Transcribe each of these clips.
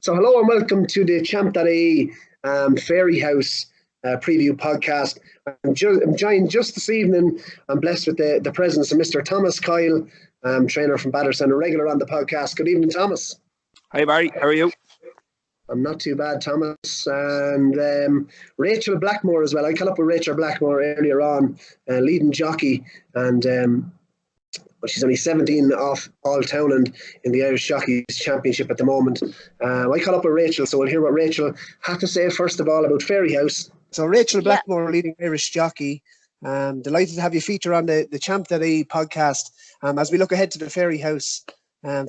So hello and welcome to the Champ.ie Fairyhouse Preview Podcast. I'm joined just this evening. I'm blessed with the presence of Mr. Thomas Coyle, trainer from Batterson, a regular on the podcast. Good evening, Thomas. Hi, Barry. How are you? I'm not too bad, Thomas. And Rachel Blackmore as well. I caught up with Rachel Blackmore earlier on, leading jockey, and but she's only 17 off all town and in the Irish Jockey Championship at the moment. I caught up with Rachael, so we'll hear what Rachael had to say first of all about Fairyhouse. So Rachel Blackmore, leading Irish jockey. Delighted to have you feature on the Champ.ie podcast as we look ahead to the Fairyhouse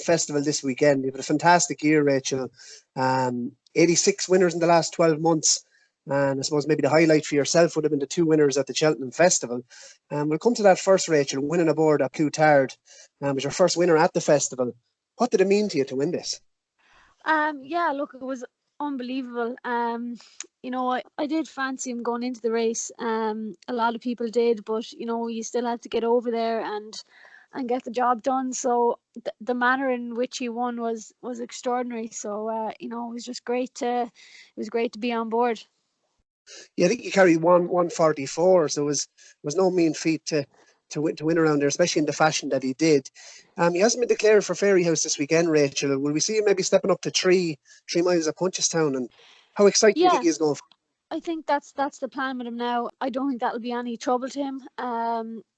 festival this weekend. You've had a fantastic year, Rachel. 86 winners in the last 12 months. And I suppose maybe the highlight for yourself would have been the 2 winners at the Cheltenham Festival. We'll come to that first, Rachel. Winning aboard at Clutard was your first winner at the festival. What did it mean to you to win this? Look, it was unbelievable. I did fancy him going into the race. A lot of people did, but you still had to get over there and get the job done. So the manner in which he won was extraordinary. So it was just great to be on board. Yeah, I think you carried 144, so it was no mean feat to win around there, especially in the fashion that he did. He hasn't been declared for Fairyhouse this weekend, Rachel. Will we see him maybe stepping up to 3 miles at Punchestown? And how exciting do you think he's going for? I think that's the plan with him now. I don't think that'll be any trouble to him.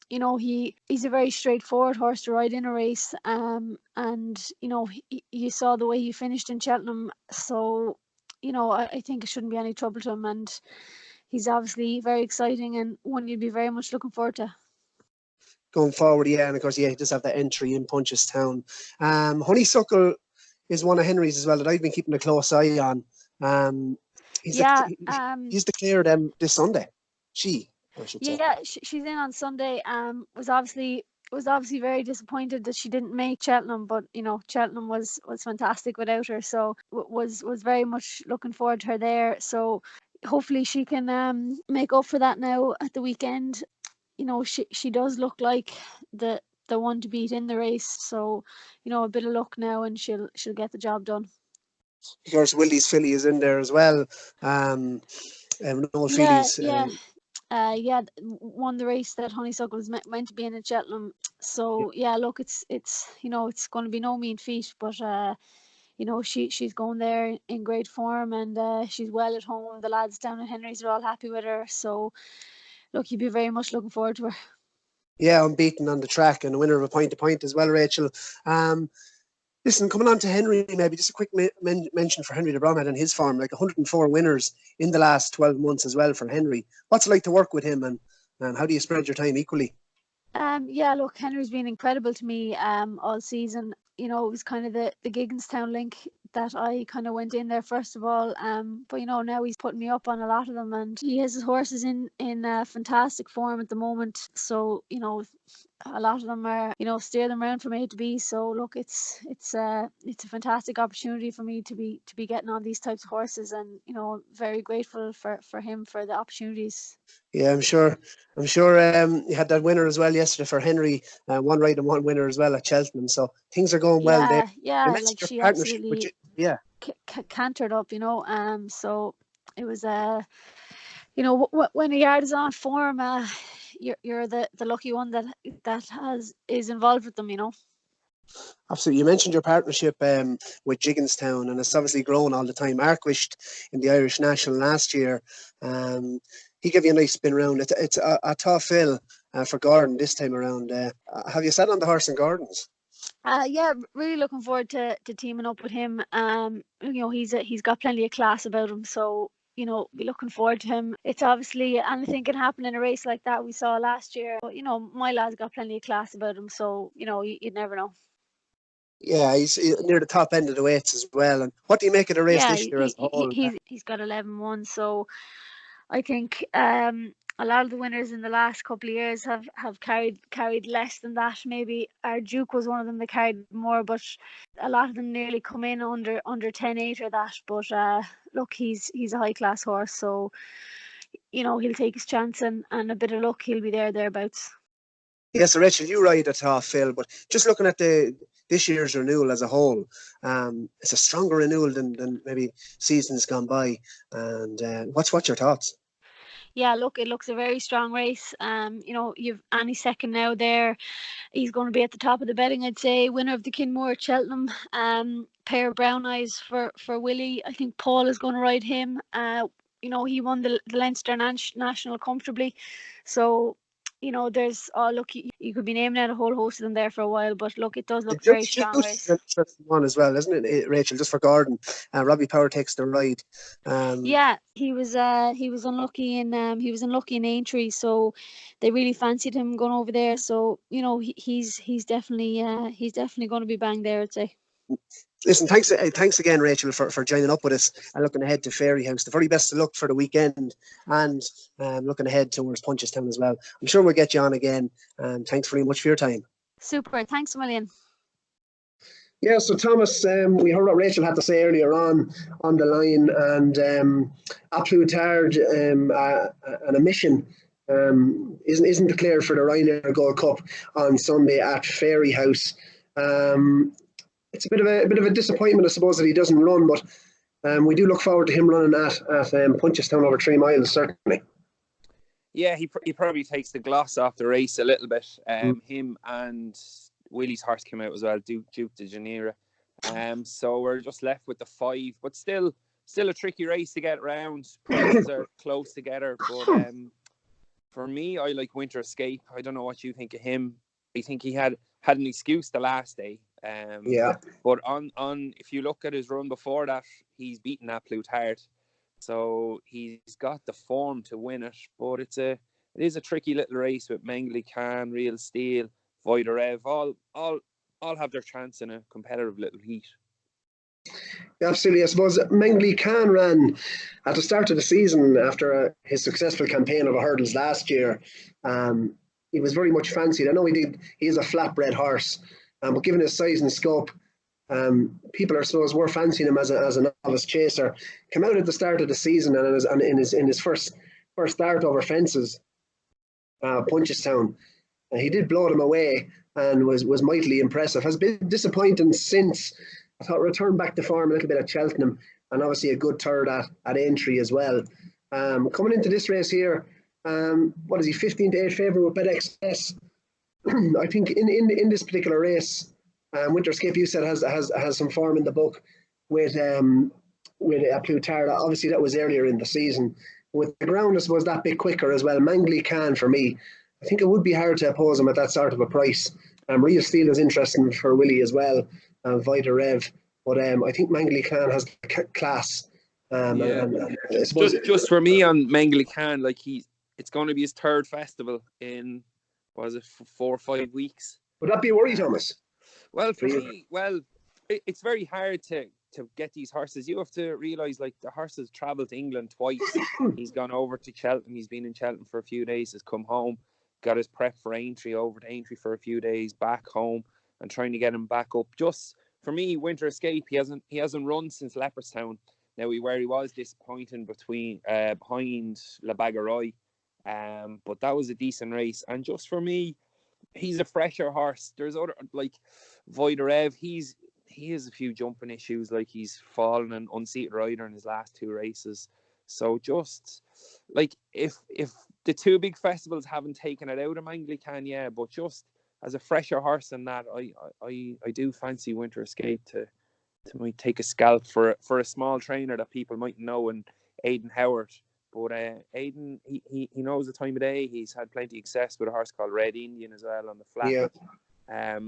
He's a very straightforward horse to ride in a race. You saw the way he finished in Cheltenham, so I think it shouldn't be any trouble to him, and he's obviously very exciting and one you'd be very much looking forward to. Going forward, yeah, and of course, he does have that entry in Punchestown. Honeysuckle is one of Henry's as well that I've been keeping a close eye on. He's declared this Sunday. I should say. Yeah, she's in on Sunday. Was obviously very disappointed that she didn't make Cheltenham, but Cheltenham was fantastic without her, so was very much looking forward to her there. So hopefully she can make up for that now at the weekend. She does look like the one to beat in the race, so a bit of luck now and she'll get the job done. Of course, Willie's filly is in there as well. Won the race that Honeysuckle was meant to be in Cheltenham. So look, it's going to be no mean feat, but she's going there in great form and she's well at home. The lads down at Henry's are all happy with her, so look, you'd be very much looking forward to her. Yeah, unbeaten on the track and a winner of a point-to-point as well, Rachel. Listen, coming on to Henry, maybe just a quick mention for Henry de Bromhead and his form, like 104 winners in the last 12 months as well for Henry. What's it like to work with him and how do you spread your time equally? Look, Henry's been incredible to me all season. It was kind of the Gigginstown link that I kind of went in there first of all. But now he's putting me up on a lot of them and he has his horses in fantastic form at the moment. So, a lot of them are, steer them around from A to B. So look, it's a fantastic opportunity for me to be getting on these types of horses, and very grateful for him for the opportunities. Yeah, I'm sure. You had that winner as well yesterday for Henry, one ride and one winner as well at Cheltenham. So things are going well there. Yeah, like she absolutely cantered up. So it was when a yard is on form, you're the lucky one that is involved with them. Absolutely. You mentioned your partnership with Gigginstown, and it's obviously grown all the time. Arquist in the Irish National last year. He gave you a nice spin round. It's a tough fill for Gordon this time around. Have you sat on the horse in Gordon's? Really looking forward to teaming up with him. He's got plenty of class about him, so be looking forward to him. It's obviously anything can happen in a race like that we saw last year, but my lad's got plenty of class about him, so you'd never know. Yeah, he's near the top end of the weights as well. And what do you make of the race this year as a whole? He's got 11-1, so I think a lot of the winners in the last couple of years have carried less than that. Maybe our Duke was one of them that carried more, but a lot of them nearly come in under 10-8 or that. But look, he's a high class horse, so he'll take his chance and a bit of luck, he'll be thereabouts. Yeah, so Rachel, you ride at half Phil, but just looking at the this year's renewal as a whole, it's a stronger renewal than maybe seasons gone by. And what's your thoughts? Yeah, look, it looks a very strong race. You've any second now there. He's going to be at the top of the betting, I'd say. Winner of the Kinmore at Cheltenham. Pair of brown eyes for Willie. I think Paul is going to ride him. He won the Leinster National comfortably. So, there's, look, you could be naming out a whole host of them there for a while, but look, it does look a very strong race. An interesting one as well, isn't it, Rachel? Just for Gordon, Robbie Power takes the ride. Yeah, he was unlucky in Aintree, so they really fancied him going over there. So he's definitely going to be bang there, I'd say. Listen, thanks again, Rachel, for joining up with us and looking ahead to Fairyhouse. The very best of luck for the weekend, and looking ahead towards Punchestown as well. I'm sure we'll get you on again. And thanks very much for your time. Super, thanks a million. Yeah, so Thomas, we heard what Rachel had to say earlier on the line, and A Plutard, an omission, isn't declared for the Ryanair Gold Cup on Sunday at Fairyhouse. It's a bit of a disappointment, I suppose, that he doesn't run, but we do look forward to him running at Punchestown over 3 miles, certainly. Yeah, he probably takes the gloss off the race a little bit. Him and Willie's horse came out as well, Duke de Janeiro. So we're just left with the 5, but still a tricky race to get around. Prices are close together, but for me, I like Winter Escape. I don't know what you think of him. I think he had an excuse the last day. But on if you look at his run before that, he's beaten A Plutard. So he's got the form to win it, but it is a tricky little race with Mengli Khan, Real Steel, Voiderev, all have their chance in a competitive little heat. Yeah, absolutely. I suppose Mengli Khan ran at the start of the season after his successful campaign of hurdles last year. He was very much fancied. I know he is a flatbred horse, but given his size and scope, people are, I suppose, were fancying him as a novice chaser. Came out at the start of the season and in his first start over fences, Punchestown, he did blow them away and was mightily impressive. Has been disappointing since. I thought returned back to form a little bit at Cheltenham, and obviously a good third at Aintree as well. Coming into this race here, what is he, 15-8 favourite with BetXS? I think in this particular race, Winter Escape, you said, has some form in the book with A Plutard. Obviously, that was earlier in the season. With the ground, I suppose, that bit quicker as well. Mengli Khan, for me, I think it would be hard to oppose him at that sort of a price. Real Steel is interesting for Willie as well, Vita Rev. But I think Mengli Khan has the class. And I suppose just for me on Mengli Khan, like it's going to be his third festival in, was it 4 or 5 weeks? Would that be a worry, Thomas? Well, for me, it's very hard to get these horses. You have to realise, like, the horse has travelled to England twice. He's gone over to Cheltenham. He's been in Cheltenham for a few days, has come home, got his prep for Aintree, over to Aintree for a few days, back home, and trying to get him back up. Just, for me, Winter Escape, he hasn't run since Leopardstown. Now, where he was disappointing behind La Bagaroy. But that was a decent race. And just for me, he's a fresher horse. There's other, like Voiderev, he has a few jumping issues, like he's fallen an unseated rider in his last 2 races. So just like if the 2 big festivals haven't taken it out of Mengli Khan, yeah, but just as a fresher horse than that, I do fancy Winter Escape to might take a scalp for a small trainer that people might know, and Aidan Howard. But Aidan, he knows the time of day. He's had plenty of success with a horse called Red Indian as well on the flat. Yeah.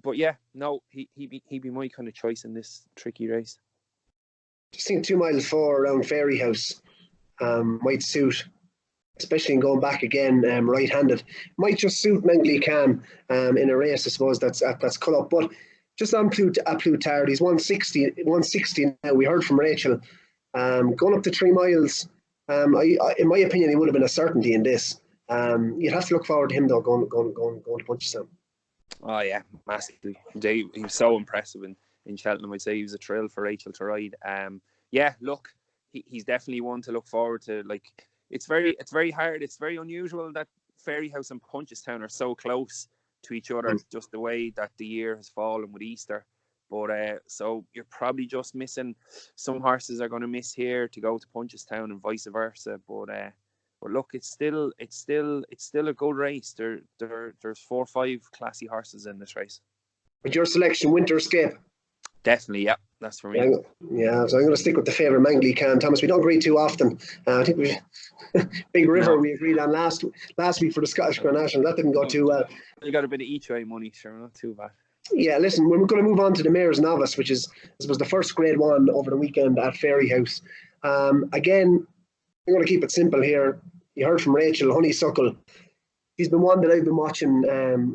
But yeah, no, he'd be my kind of choice in this tricky race. Just think 2 miles 4 around Fairyhouse might suit, especially in going back again right-handed. Might just suit Mengli Khan in a race, I suppose, that's cut up. But just on Plutard, he's 160 now. We heard from Rachael. Going up to 3 miles, in my opinion, he would have been a certainty in this. You'd have to look forward to him, though, going to Punchestown. Oh, yeah, massively. He was so impressive in Cheltenham. I'd say he was a thrill for Rachel to ride. Yeah, look, he's definitely one to look forward to. Like, it's very hard. It's very unusual that Fairyhouse and Punchestown are so close. to each other, just the way that the year has fallen with Easter. But so you're probably just missing. Some horses are going to miss here to go to Punchestown and vice versa. But look, it's still a good race. There's 4 or 5 classy horses in this race. With your selection, Winter Escape. Definitely, yeah, that's for me. Yeah, so I'm going to stick with the favourite Mangly Can. Thomas, we don't agree too often. I think Big River we agreed on last week for the Scottish Grand National. That didn't go too well. You got a bit of each way money, sure, not too bad. Yeah, listen, we're going to move on to the Mayor's Novice, which was the first Grade 1 over the weekend at Fairyhouse. Again, I'm going to keep it simple here. You heard from Rachael, Honeysuckle. He's been one that I've been watching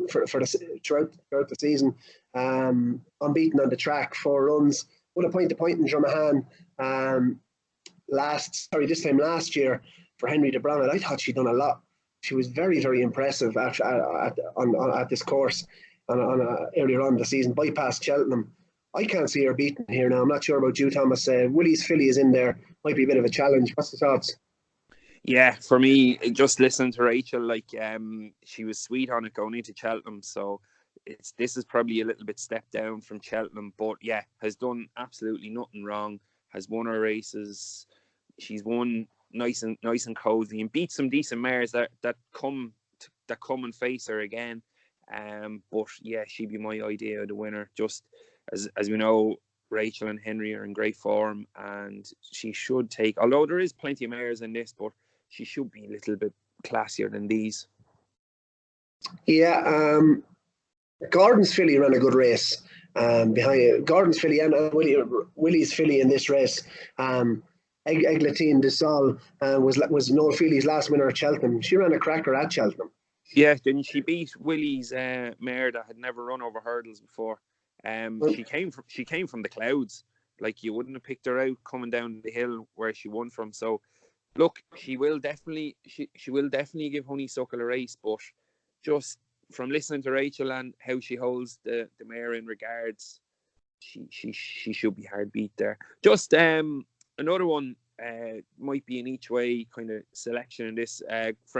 throughout the season. Unbeaten on the track, 4 runs, won a point-to-point in Dromahane this time last year for Henry de Browne. I thought she'd done a lot. She was very, very impressive at this course earlier on in the season. Bypassed Cheltenham. I can't see her beaten here now. I'm not sure about you, Thomas. Willie's Filly is in there. Might be a bit of a challenge. What's the thoughts? Yeah, for me, just listening to Rachel, she was sweet on it going into Cheltenham, so this is probably a little bit stepped down from Cheltenham, but yeah, has done absolutely nothing wrong. Has won her races. She's won nice and cozy and beat some decent mares that come and face her again. But yeah, she'd be my idea of the winner. Just as we know, Rachel and Henry are in great form, and she should take. Although there is plenty of mares in this, but she should be a little bit classier than these. Yeah, Gordon's Filly ran a good race behind Gordon's Filly and Willie's Filly in this race. Eglatine de Sol was Noel Feely's last winner at Cheltenham. She ran a cracker at Cheltenham. Yeah, didn't she beat Willie's mare that had never run over hurdles before? She came from the clouds. Like, you wouldn't have picked her out coming down the hill where she won from. So, look, she will definitely give Honeysuckle a race, but just from listening to Rachel and how she holds the mare in regards, she should be hard beat there. Just another one might be an each way kind of selection in this.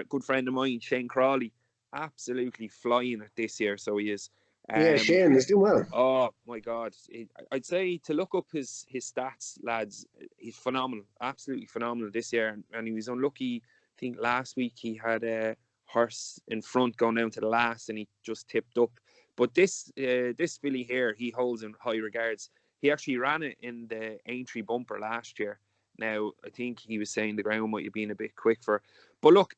Good friend of mine, Shane Crawley, absolutely flying it this year. So he is. Yeah, Shane is doing well. Oh my God, I'd say to look up his stats, lads. He's phenomenal, absolutely phenomenal this year. And he was unlucky. I think last week he had a horse in front going down to the last, and he just tipped up. But this filly here, he holds in high regards. He actually ran it in the Aintree bumper last year. Now, I think he was saying the ground might have been a bit quick for her. But look,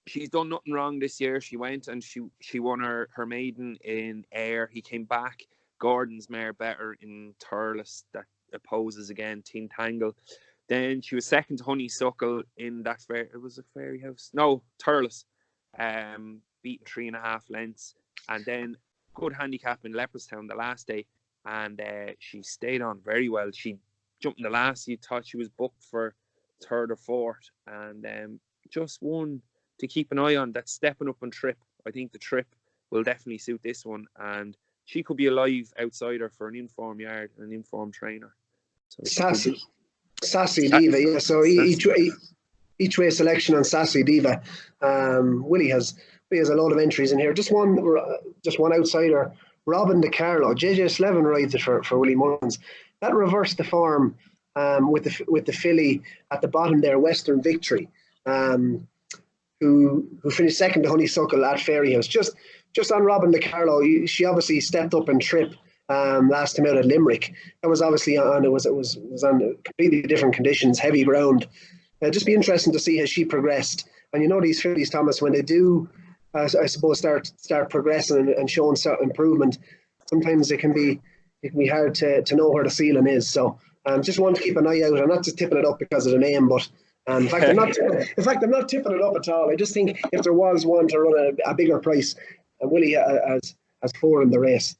she's done nothing wrong this year. She went and she won her maiden in Ayr. He came back. Gordon's mare better in Turles that opposes again Teen Tangle. Then she was second to Honeysuckle in that it was a Fairyhouse. No, Turles. Beaten 3.5 lengths. And then good handicap in Leopardstown the last day. And she stayed on very well. She jumped in the last. You thought she was booked for 3rd or 4th. And just one to keep an eye on, that's stepping up on Trip. I think the Trip will definitely suit this one, and she could be a live outsider for an informed yard and an informed trainer. So Sassy Diva, yeah. So each way selection on Sassy Diva. Willie has a lot of entries in here. Just one outsider, Robin De Carlo. JJ Slevin rides it for Willie Mullins. That reversed the form with the filly at the bottom there, Western Victory. Who finished second to Honeysuckle at Fairyhouse. Just on Robin De Carlo, she obviously stepped up and Trip last time out at Limerick. That was obviously on it was on completely different conditions, heavy ground. Just be interesting to see how she progressed. And you know these fillies, Thomas, when they do, I suppose start progressing and showing certain improvement, sometimes it can be hard to know where the ceiling is. So just want to keep an eye out. I'm not just tipping it up because of the name, but. In fact, I'm not tipping it up at all. I just think if there was one to run a bigger price, Willie has 4 in the race.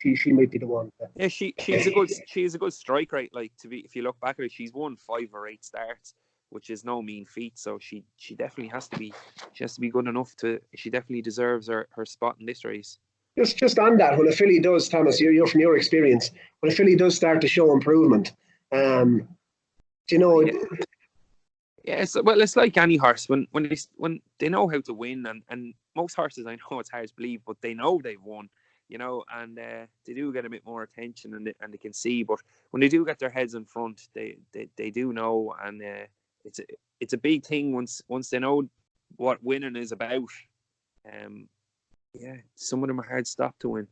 She might be the one. Yeah, she's a good strike rate. If you look back at it, she's won 5 or 8 starts, which is no mean feat. So she definitely has to be good enough to. She definitely deserves her spot in this race. Just on that, when a filly does, Thomas, you're from your experience, when a filly does start to show improvement, Yeah, well, it's like any horse when they know how to win, and most horses, I know it's hard to believe, but they know they've won, and they do get a bit more attention, and they can see. But when they do get their heads in front, they do know, and it's a big thing once they know what winning is about. Yeah, some of them are hard stop to win.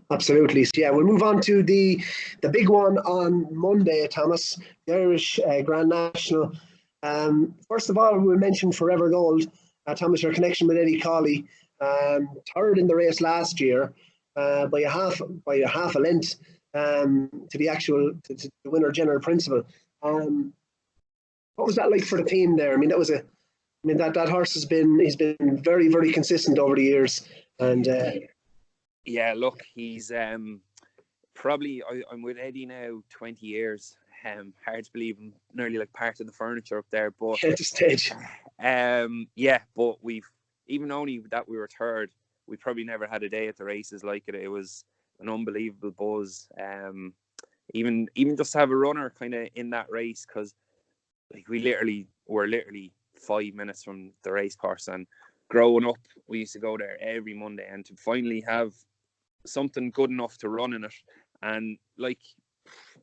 Absolutely. So yeah, we'll move on to the big one on Monday, Thomas, the Irish Grand National. First of all, we'll mention Forever Gold. Thomas, your connection with Eddie Colley, third in the race last year by a half a length to the actual to the winner general principal. What was that like for the team there? I mean, that horse he's been very, very consistent over the years, and. Yeah, look, he's probably, I'm with Eddie now 20 years. Hard to believe I'm nearly like part of the furniture up there. But at the stage. Yeah, but even only that we were third, we probably never had a day at the races like it. It was an unbelievable buzz. Even just to have a runner kind of in that race, because like we're literally 5 minutes from the race course, and growing up we used to go there every Monday, and to finally have something good enough to run in it, and like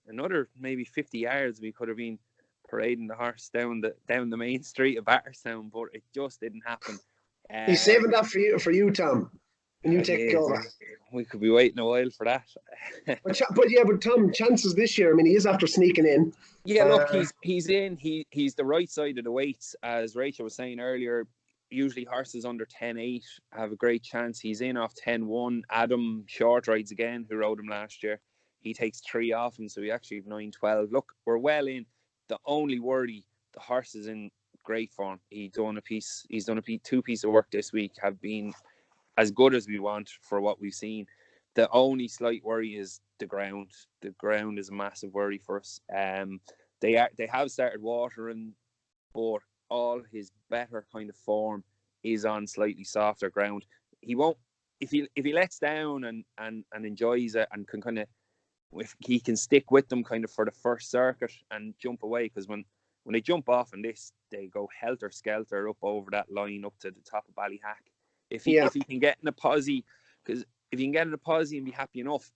another maybe 50 yards we could have been parading the horse down the main street of Batterstown, but it just didn't happen. He's saving that for you, Tom, when you take over. We could be waiting a while for that. but Tom, chances this year, I mean, he is after sneaking in. Yeah, look, he's in. He's the right side of the weights, as Rachel was saying earlier. Usually horses under 10.8 have a great chance. He's in off 10.1. Adam Short rides again, who rode him last year. He takes 3 off him, so we actually have 9.12. Look, we're well in. The only worry, the horse is in great form. He's done a two pieces of work this week, have been as good as we want for what we've seen. The only slight worry is the ground. The ground is a massive worry for us. They have started watering, but all his better kind of form is on slightly softer ground. He won't, if he lets down and enjoys it, and can kind of, if he can stick with them kind of for the first circuit and jump away, because when they jump off in this, they go helter skelter up over that line up to the top of Ballyhack. If he can get in a posse, because if he can get in a posse and be happy enough,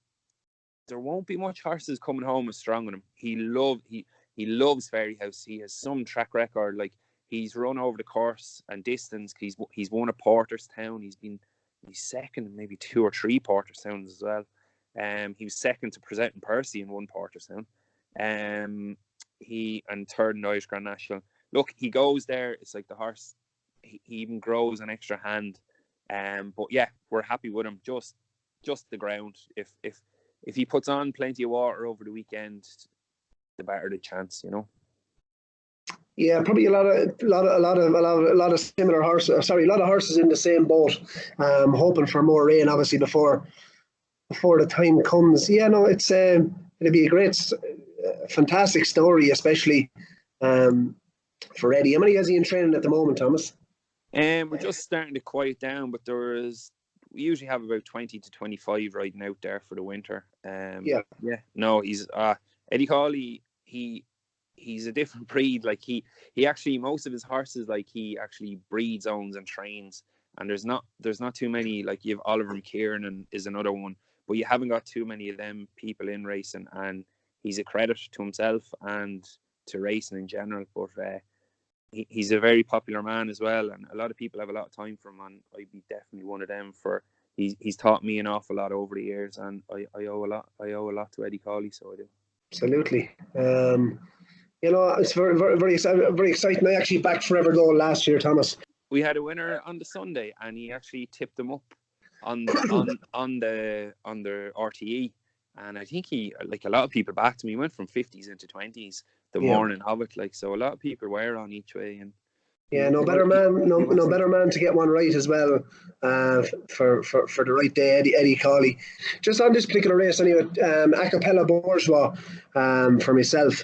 there won't be much horses coming home as strong on him. He loves Fairyhouse. He has some track record. Like, he's run over the course and distance. He's won a Porterstown. He's second, maybe 2 or 3 Porterstowns as well. He was second to Present and Percy in 1 Porterstown. He and third in the Irish Grand National. Look, he goes there. It's like the horse. He even grows an extra hand. But yeah, we're happy with him. Just the ground. If he puts on plenty of water over the weekend, the better the chance, Yeah, probably a lot of similar horses. Sorry, a lot of horses in the same boat. Hoping for more rain, obviously, before the time comes. Yeah, no, it'll be a great, fantastic story, especially for Eddie. How many has he in training at the moment, Thomas? We're just starting to quiet down, but we usually have about 20 to 25 riding out there for the winter. No, he's Eddie Colley. He's a different breed. Like he actually, most of his horses, like, he actually breeds, owns and trains, and there's not too many. Like, you have Oliver McKieran is another one, but you haven't got too many of them people in racing, and he's a credit to himself and to racing in general. But he's a very popular man as well, and a lot of people have a lot of time for him, and I'd be definitely one of them. He's taught me an awful lot over the years, and I owe a lot to Eddie Colley, so I do. Absolutely. It's very, very, very exciting. I actually backed Forever Gold last year, Thomas. We had a winner on the Sunday, and he actually tipped them up on the RTE, and I think he, like a lot of people backed him, he went from 50s into 20s the morning of it. Like, so a lot of people were on each way, and no better man to get one right as well for the right day, Eddie Colley. Just on this particular race anyway, Acapella Bourgeois for myself.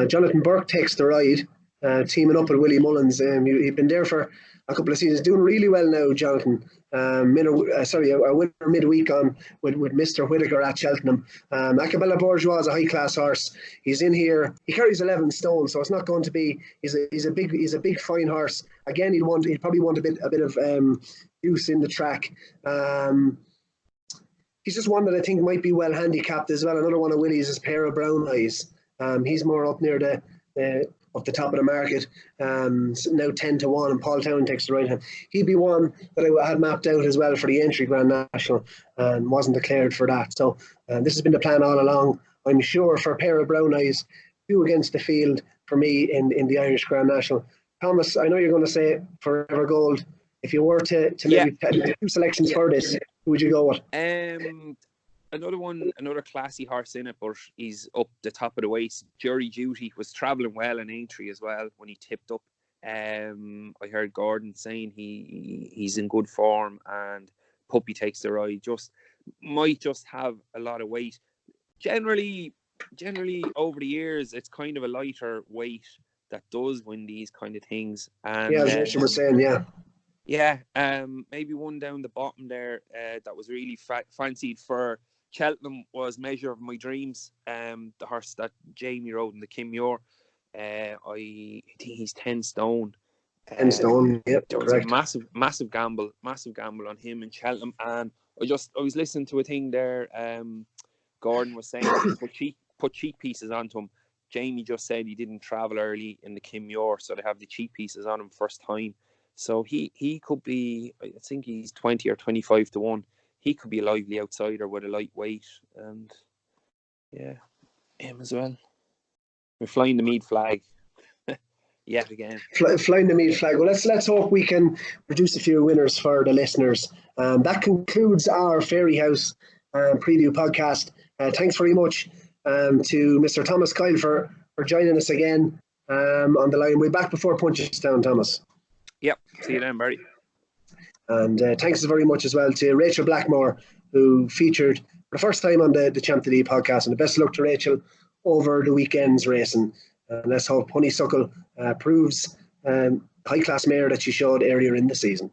Jonathan Burke takes the ride, teaming up with Willie Mullins. He'd been there for a couple of seasons, doing really well now, Jonathan. a winner midweek on with Mr. Whitaker at Cheltenham. Acapella Bourgeois is a high class horse. He's in here. He carries 11 stone, so it's not going to be. He's a big fine horse. Again, he'd probably want a bit of use in the track. He's just one that I think might be well handicapped as well. Another one of Willie's is Pair of Brown Eyes. He's more up near up the top of the market, now 10-1, and Paul Town takes the right hand. He'd be one that I had mapped out as well for the entry Grand National and wasn't declared for that. So this has been the plan all along. I'm sure for a Pair of Brown Eyes, 2 against the field for me in the Irish Grand National. Thomas, I know you're going to say Forever Gold. If you were to maybe 2 selections for this, who would you go with? Another classy horse in it, but he's up the top of the waist. Jury Duty was travelling well in Aintree as well when he tipped up. I heard Gordon saying he's in good form, and Puppy Takes the Ride might have a lot of weight. Generally over the years, it's kind of a lighter weight that does win these kind of things. And, as Rachel was saying, yeah, maybe one down the bottom there that was really fancied for Cheltenham was Measure of My Dreams, the horse that Jamie rode in the Kim Muir. I think he's 10 stone. 10 stone, yep, there was correct. a massive gamble on him in Cheltenham, and I was listening to a thing there. Gordon was saying put cheap pieces onto him. Jamie just said he didn't travel early in the Kim Muir, so they have the cheap pieces on him first time. So he could be, I think he's 20 or 25-1. He could be a lively outsider with a lightweight, and him as well. We're flying the Mead flag yet again. Flying the Mead flag. Well, let's hope we can produce a few winners for the listeners. That concludes our Fairyhouse Preview podcast. Thanks very much to Mr. Thomas Coyle for joining us again on the line. We'll be back before Punchestown, Thomas. Yep. See you then, Barry. And thanks very much as well to Rachel Blackmore, who featured for the first time on the Champ.ie Podcast. And the best of luck to Rachel over the weekend's racing. Let's hope Honeysuckle proves high-class mare that she showed earlier in the season.